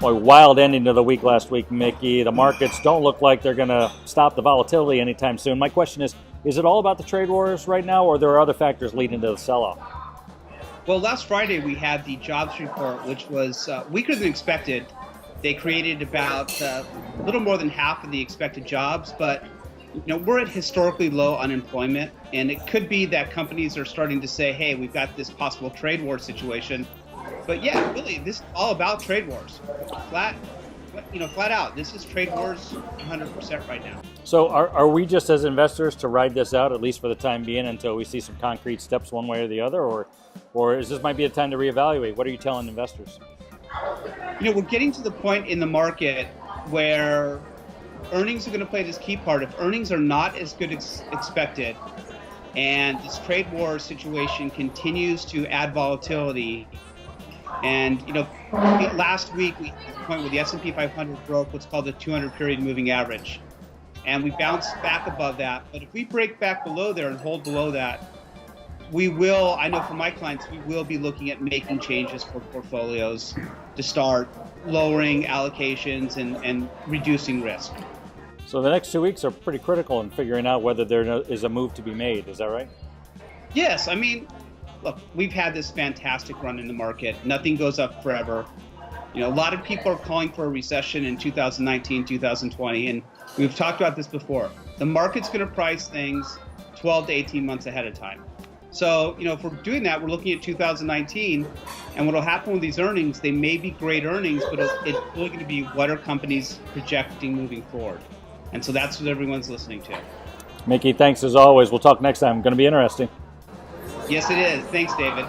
Boy, wild ending to the week last week, Mickey. The markets don't look like they're going to stop the volatility anytime soon. My question is it all about the trade wars right now, or there are other factors leading to the sell-off? Well, last Friday we had the jobs report, which was weaker than expected. They created about a little more than half of the expected jobs, but we're at historically low unemployment, and it could be that companies are starting to say, hey, we've got this possible trade war situation. But yeah, really, this is all about trade wars. Flat out, this is trade wars 100% right now. So are we just as investors to ride this out, at least for the time being, until we see some concrete steps one way or the other, or is this might be a time to reevaluate? What are you telling investors? We're getting to the point in the market where earnings are going to play this key part. If earnings are not as good as expected, and this trade war situation continues to add volatility, and last week we hit the point where the S&P 500 broke what's called the 200-period moving average, and we bounced back above that. But if we break back below there and hold below that, we will, I know for my clients, we will be looking at making changes for portfolios to start lowering allocations and reducing risk. So the next 2 weeks are pretty critical in figuring out whether there is a move to be made. Is that right? Yes. I mean, look, we've had this fantastic run in the market. Nothing goes up forever. A lot of people are calling for a recession in 2019, 2020, and we've talked about this before. The market's going to price things 12 to 18 months ahead of time. So, if we're doing that, we're looking at 2019, and what will happen with these earnings, they may be great earnings, but it's really going to be what are companies projecting moving forward. And so that's what everyone's listening to. Mickey, thanks as always. We'll talk next time. Going to be interesting. Yes, it is. Thanks, David.